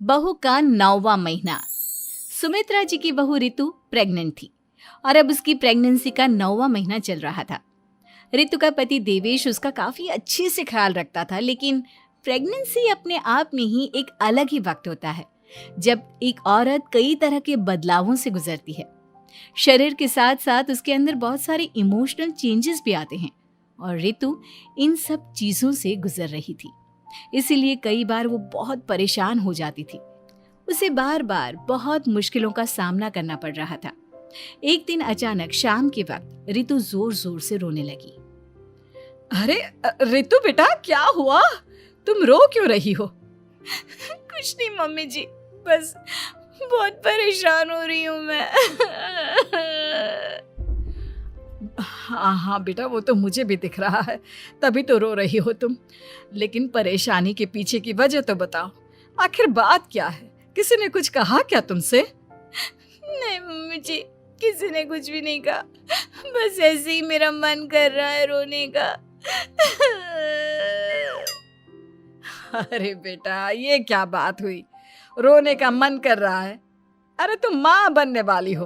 बहू का 9वां महीना। सुमित्रा जी की बहू रितु प्रेग्नेंट थी और अब उसकी प्रेगनेंसी का 9वां महीना चल रहा था। रितु का पति देवेश उसका काफी अच्छे से ख्याल रखता था, लेकिन प्रेगनेंसी अपने आप में ही एक अलग ही वक्त होता है जब एक औरत कई तरह के बदलावों से गुजरती है। शरीर के साथ साथ उसके अंदर बहुत सारे इमोशनल चेंजेस भी आते हैं और रितु इन सब चीजों से गुजर रही थी। इसीलिए कई बार वो बहुत परेशान हो जाती थी। उसे बार बार बहुत मुश्किलों का सामना करना पड़ रहा था। एक दिन अचानक शाम के वक्त रितु जोर जोर से रोने लगी। अरे रितु बेटा, क्या हुआ? तुम रो क्यों रही हो? कुछ नहीं मम्मी जी, बस बहुत परेशान हो रही हूँ मैं। हाँ बेटा, वो तो मुझे भी दिख रहा है, तभी तो रो रही हो तुम। लेकिन परेशानी के पीछे की वजह तो बताओ, आखिर बात क्या है? किसी ने कुछ कहा क्या तुमसे? नहीं मम्मी जी, किसी ने कुछ भी नहीं कहा, बस ऐसे ही मेरा मन कर रहा है रोने का। अरे बेटा, ये क्या बात हुई? रोने का मन कर रहा है? अरे तुम माँ बनने वाली हो,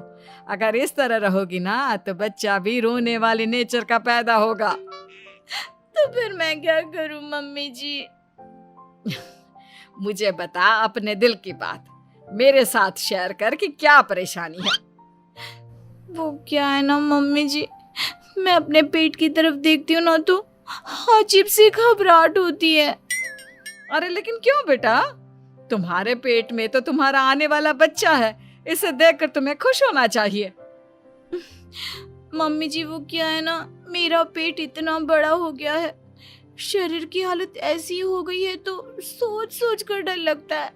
अगर इस तरह रहोगी ना तो बच्चा भी रोने वाले नेचर का पैदा होगा। तो फिर मैं क्या करूं मम्मी जी? मुझे बता अपने दिल की बात, मेरे साथ शेयर कर कि क्या परेशानी है। वो क्या है ना मम्मी जी, मैं अपने पेट की तरफ देखती हूँ ना तो अजीब सी घबराहट होती है। अरे लेकिन क्यों बेटा? तुम्हारे पेट में तो तुम्हारा आने वाला बच्चा है, इसे देखकर तुम्हें खुश होना चाहिए। मम्मी जी वो क्या है ना, मेरा पेट इतना बड़ा हो गया है, शरीर की हालत ऐसी हो गई है तो सोच सोच कर डर लगता है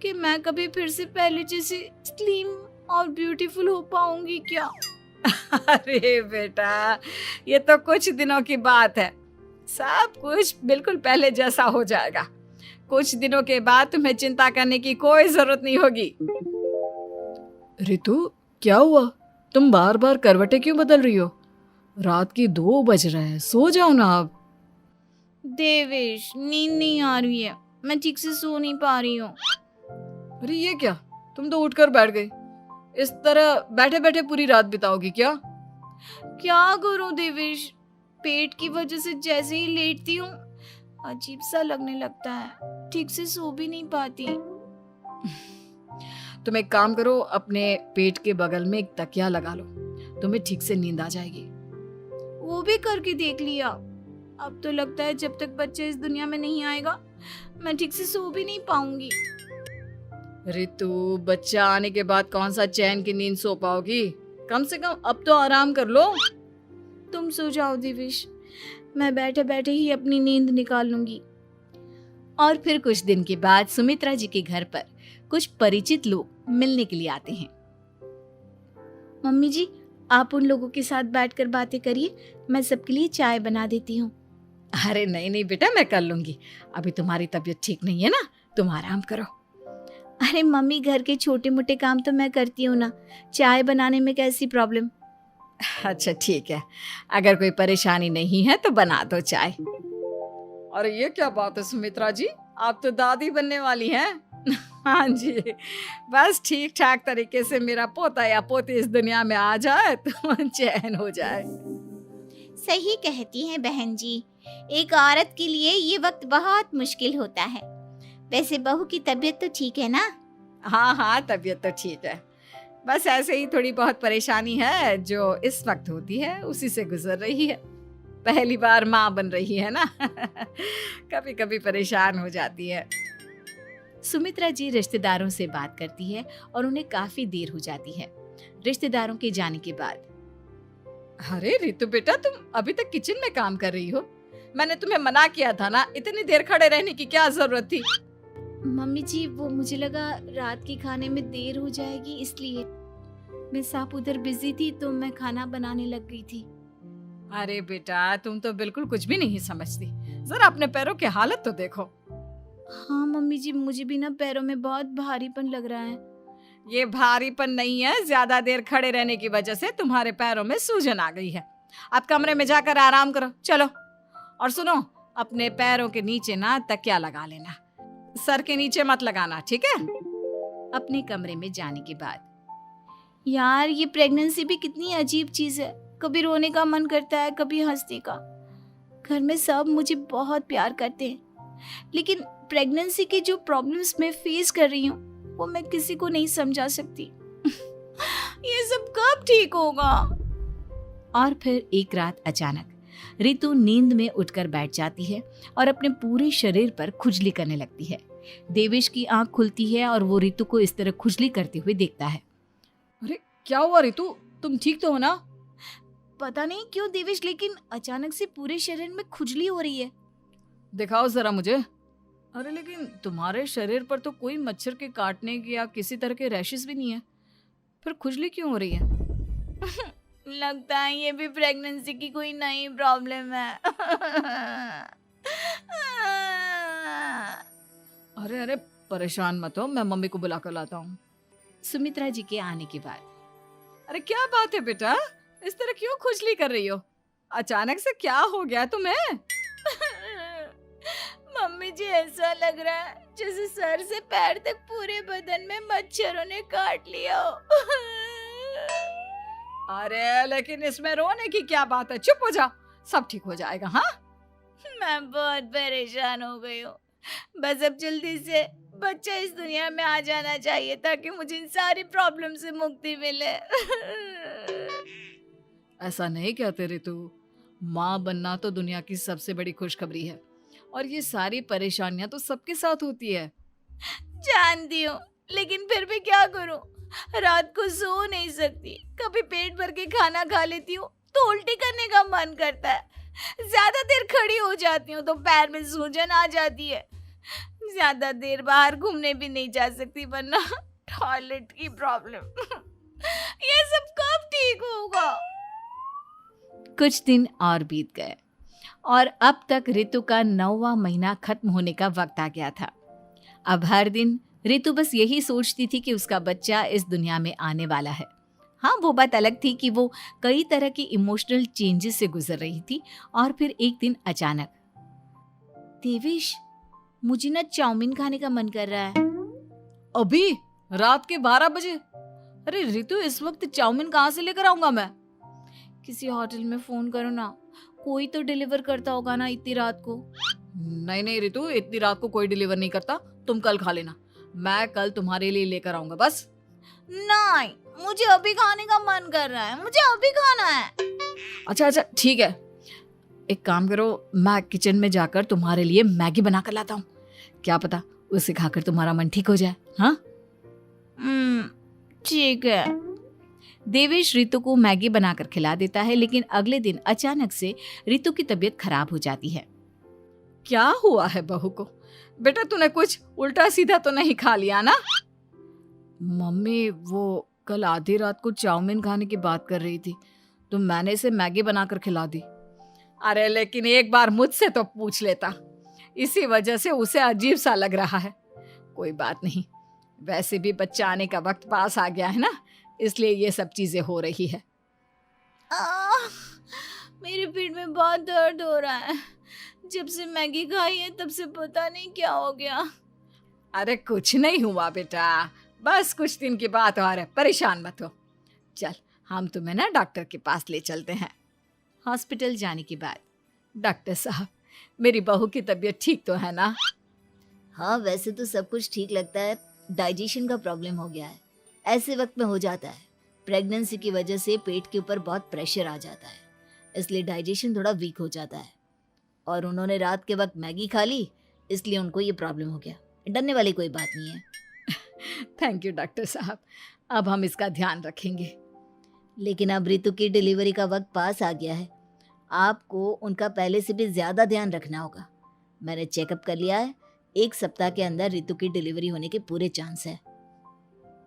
कि मैं कभी फिर से पहले जैसे स्लिम और ब्यूटीफुल हो पाऊंगी क्या। अरे बेटा, ये तो कुछ दिनों की बात है, सब कुछ बिल्कुल पहले जैसा हो जाएगा। कुछ दिनों के बाद तुम्हें चिंता करने की कोई जरूरत नहीं होगी। रितु, क्या हुआ? तुम बार बार करवटें क्यों बदल रही हो? रात की 2 बज रहे हैं, सो जाओ ना अब। देवेश, नींद नहीं आ रही है, मैं ठीक से सो नहीं पा रही हूँ। अरे ये क्या, तुम तो उठकर बैठ गई। इस तरह बैठे बैठे पूरी रात बिताओगी क्या? क्या करूं देवेश, पेट की वजह से जैसे ही लेटती हूँ अजीब सा लगने लगता है, ठीक से सो भी नहीं पाती। तुम एक काम करो, अपने पेट के बगल में एक तकिया लगा लो, तुम्हें ठीक से नींद आ जाएगी। वो भी करके देख लिया, अब तो लगता है जब तक बच्चा इस दुनिया में नहीं आएगा मैं ठीक से सो भी नहीं पाऊंगी। रितु, बच्चा आने के बाद कौन सा चैन की नींद सो पाओगी? कम से कम अब तो आराम कर लो। तुम सो जाओ देवेश, मैं बैठे बैठे ही अपनी नींद निकाल लूंगी। और फिर कुछ दिन के बाद सुमित्रा जी के घर पर कुछ परिचित लोग मिलने के लिए आते हैं। मम्मी जी, आप उन लोगों के साथ बैठकर बातें करिए, मैं सबके लिए चाय बना देती हूँ। अरे नहीं नहीं बेटा, मैं कर लूंगी, अभी तुम्हारी तबीयत ठीक नहीं है ना, तुम आराम करो। अरे मम्मी, घर के छोटे मोटे काम तो मैं करती हूँ ना, चाय बनाने में कैसी प्रॉब्लम? अच्छा ठीक है, अगर कोई परेशानी नहीं है तो बना दो चाय। अरे ये क्या बात है सुमित्रा जी, आप तो दादी बनने वाली हैं। हाँ जी, बस ठीक ठाक तरीके से मेरा पोता या पोती इस दुनिया में आ जाए तो चैन हो जाए। सही कहती हैं बहन जी, एक औरत के लिए ये वक्त बहुत मुश्किल होता है। वैसे बहू की तबीयत तो ठीक है ना? हाँ हाँ, तबीयत तो ठीक है, बस ऐसे ही थोड़ी बहुत परेशानी है जो इस वक्त होती है, उसी से गुजर रही है। पहली बार माँ बन रही है ना, कभी कभी परेशान हो जाती है। सुमित्रा जी रिश्तेदारों से बात करती है और उन्हें काफी देर हो जाती है। रिश्तेदारों के जाने के बाद, अरे रितु बेटा, तुम अभी तक किचन में काम कर रही हो? मैंने तुम्हें मना किया था ना, इतनी देर खड़े रहने की क्या जरूरत थी? मम्मी जी, वो मुझे लगा रात के खाने में देर हो जाएगी, इसलिए मैं साफ उधर बिजी थी तो मैं खाना बनाने लग गई थी। अरे बेटा, तुम तो बिल्कुल कुछ भी नहीं समझती, जरा अपने पैरों की हालत तो देखो। हाँ मम्मी जी, मुझे भी ना पैरों में बहुत भारीपन लग रहा है। ये भारीपन नहीं है, ज्यादा देर खड़े रहने की वजह से तुम्हारे पैरों में सूजन आ गई है। आप कमरे में जाकर आराम करो, चलो। और सुनो, अपने पैरों के नीचे ना तकिया लगा लेना, सर के नीचे मत लगाना, ठीक है? अपने कमरे में जाने के बाद यार ये प्रेगनेंसी भी कितनी अजीब चीज है, कभी रोने का मन करता है, कभी हंसने का। घर में सब मुझे बहुत प्यार करते हैं, लेकिन प्रेगनेंसी की जो प्रॉब्लम्स मैं फेस कर रही हूँ वो मैं किसी को नहीं समझा सकती। ये सब कब ठीक होगा? और फिर एक रात अचानक रितु नींद में उठकर बैठ जाती है और अपने पूरे शरीर पर खुजली करने लगती है। देवेश की आंख खुलती है और वो रितु को इस तरह खुजली करते हुए देखता है। अरे क्या हुआ रितु, तुम ठीक तो हो ना? पता नहीं क्यों देवेश, लेकिन अचानक से पूरे शरीर में खुजली हो रही है। दिखाओ जरा मुझे। अरे लेकिन तुम्हारे शरीर पर तो कोई मच्छर के काटने के या किसी तरह के रैशेस भी नहीं है, फिर खुजली क्यों हो रही है? लगता है ये भी प्रेगनेंसी की कोई नई प्रॉब्लम है। अरे अरे परेशान मत हो, मैं मम्मी को बुला कर लाता हूँ। सुमित्रा जी के आने के बाद अरे क्या बात है बेटा, इस तरह क्यों खुजली कर रही हो? अचानक से क्या हो गया तुम्हें? मम्मी जी ऐसा लग रहा है जैसे सर से पैर तक पूरे बदन में मच्छरों ने काट लिया हो। अरे लेकिन इसमें रोने की क्या बात है, चुप हो जा, सब ठीक हो जाएगा। हाँ मैं बहुत परेशान हो गई हूँ, बस अब जल्दी से बच्चा इस दुनिया में आ जाना चाहिए ताकि मुझे इन सारी प्रॉब्लम से मुक्ति मिले। ऐसा नहीं कहते रितु, माँ बनना तो दुनिया की सबसे बड़ी खुशखबरी है और ये सारी परेशानियां तो सबके साथ होती है। जानती हूँ, लेकिन फिर भी क्या करूँ, रात को सो नहीं सकती, कभी पेट भर के खाना खा लेती हूँ तो उल्टी करने का मन करता है, ज्यादा देर खड़ी हो जाती हूँ तो पैर में सूजन आ जाती है, ज्यादा देर बाहर घूमने भी नहीं जा सकती वरना टॉयलेट की प्रॉब्लम। ये सब कब ठीक होगा? कुछ दिन और बीत गए और अब तक रितु का 9वां महीना खत्म होने का वक्त आ गया था। अब हर दिन रितु बस यही सोचती थी कि उसका बच्चा इस दुनिया में आने वाला है। हाँ, वो बात अलग थी कि वो कई तरह की इमोशनल चेंजेस से गुजर रही थी और फिर एक दिन अचानक, देवेश मुझे ना चाउमीन खाने का मन कर रहा है। अभी रात के 12 बजे? अरे रितु, इस वक्त चाउमीन कहाँ से लेकर आऊंगा मैं? किसी होटल में फोन करो ना, कोई तो डिलीवर करता होगा ना इतनी रात को। नहीं नहीं रितु, इतनी रात को कोई डिलीवर नहीं करता, तुम कल खा लेना, मैं कल तुम्हारे लिए लेकर आऊंगा बस। नहीं, मुझे अभी खाने का मन कर रहा है, मुझे अभी खाना है। अच्छा अच्छा ठीक है, एक काम करो, मैं किचन में जाकर तुम्हारे लिए मैगी बना कर लाता हूँ, क्या पता उसे खाकर तुम्हारा मन ठीक हो जाए। हाँ ठीक है। देवेश रितु को मैगी बनाकर खिला देता है, लेकिन अगले दिन अचानक से रितु की तबीयत खराब हो जाती है। क्या हुआ है बहू को? बेटा तूने कुछ उल्टा सीधा तो नहीं खा लिया ना? मम्मी वो कल आधी रात को चाउमीन खाने की बात कर रही थी तो मैंने इसे मैगी बनाकर खिला दी। अरे लेकिन एक बार मुझसे तो पूछ लेता, इसी वजह से उसे अजीब सा लग रहा है। कोई बात नहीं, वैसे भी बच्चा आने का वक्त पास आ गया है ना, इसलिए ये सब चीजें हो रही है। मेरे पेट में बहुत दर्द हो रहा है, जब से मैगी खाई है तब से पता नहीं क्या हो गया। अरे कुछ नहीं हुआ बेटा, बस कुछ दिन की बात और है, परेशान मत हो। चल हम तुम्हें ना डॉक्टर के पास ले चलते हैं। हॉस्पिटल जाने के बाद, डॉक्टर साहब मेरी बहू की तबीयत ठीक तो है ना? हाँ, वैसे तो सब कुछ ठीक लगता है, डाइजेशन का प्रॉब्लम हो गया है, ऐसे वक्त में हो जाता है। प्रेगनेंसी की वजह से पेट के ऊपर बहुत प्रेशर आ जाता है, इसलिए डाइजेशन थोड़ा वीक हो जाता है। और उन्होंने रात के वक्त मैगी खा ली, इसलिए उनको ये प्रॉब्लम हो गया। डरने वाली कोई बात नहीं है। थैंक यू डॉक्टर साहब, अब हम इसका ध्यान रखेंगे। लेकिन अब रितु की डिलीवरी का वक्त पास आ गया है, आपको उनका पहले से भी ज़्यादा ध्यान रखना होगा। मैंने चेकअप कर लिया है, 1 सप्ताह के अंदर रितु की डिलीवरी होने के पूरे चांस है।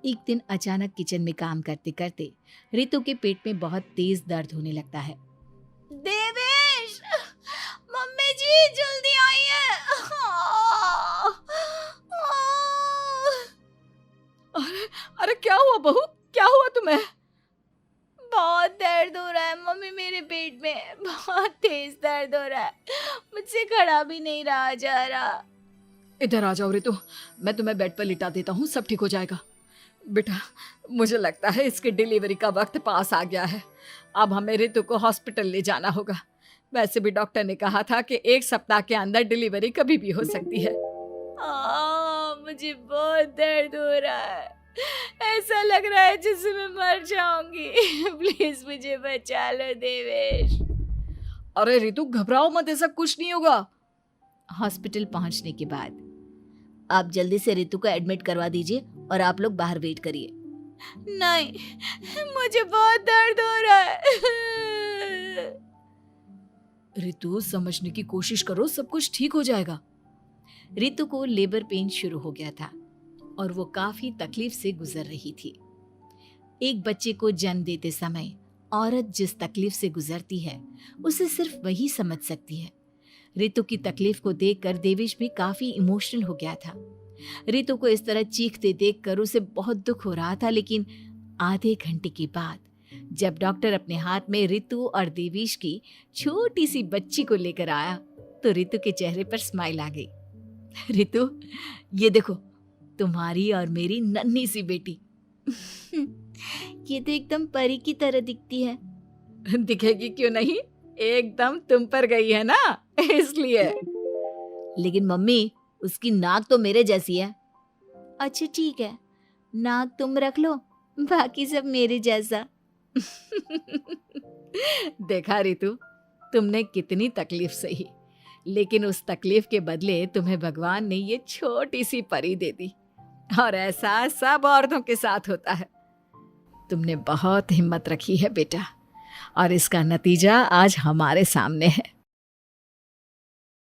एक दिन अचानक किचन में काम करते करते रितु के पेट में बहुत तेज दर्द होने लगता है। देवेश, मम्मी जी जल्दी आइए। अरे क्या हुआ बहू, क्या हुआ तुम्हें? बहुत दर्द हो रहा है मम्मी, मेरे पेट में बहुत तेज दर्द हो रहा है, मुझसे खड़ा भी नहीं रहा जा रहा। इधर आ जाओ रितु, मैं तुम्हें बेड पर लिटा देता हूँ, सब ठीक हो जाएगा। बेटा, मुझे लगता है इसकी डिलीवरी का वक्त पास आ गया है। अब हमें रितु को हॉस्पिटल ले जाना होगा। वैसे भी डॉक्टर ने कहा था कि 1 सप्ताह के अंदर डिलीवरी कभी भी हो सकती है। मुझे बहुत दर्द हो रहा है, ऐसा लग रहा है जैसे मैं मर जाऊंगी। प्लीज मुझे बचा लो देवेश। अरे रितु, घबराओ मत, ऐसा कुछ नहीं होगा। हॉस्पिटल पहुंचने के बाद आप जल्दी से रितु को एडमिट करवा दीजिए और आप लोग बाहर वेट करिए। नहीं, मुझे बहुत दर्द हो रहा है। रितु, समझने की कोशिश करो, सब कुछ ठीक हो जाएगा। रितु को लेबर पेन शुरू हो गया था और वो काफी तकलीफ से गुजर रही थी। एक बच्चे को जन्म देते समय औरत जिस तकलीफ से गुजरती है उसे सिर्फ वही समझ सकती है। रितु की तकलीफ को देखकर देवेश भी काफी इमोशनल हो गया था। रितु को इस तरह चीखते देखकर उसे बहुत दुख हो रहा था, लेकिन आधे घंटे के बाद जब डॉक्टर अपने हाथ में रितु और देवेश की छोटी सी बच्ची को लेकर आया तो रितु के चेहरे पर स्माइल आ गई। रितु, ये देखो, तुम्हारी और मेरी नन्ही सी बेटी। ये तो एकदम परी की तरह दिखती है। दिखेगी क्यों नहीं, एकदम तुम पर गई है ना, इसलिए। लेकिन मम्मी, उसकी नाक तो मेरे जैसी है। अच्छा ठीक है, नाक तुम रख लो, बाकी सब मेरे जैसा। देखा रितु, तुमने कितनी तकलीफ सही, लेकिन उस तकलीफ के बदले तुम्हें भगवान ने ये छोटी सी परी दे दी। और ऐसा सब औरतों के साथ होता है। तुमने बहुत हिम्मत रखी है बेटा, और इसका नतीजा आज हमारे सामने है।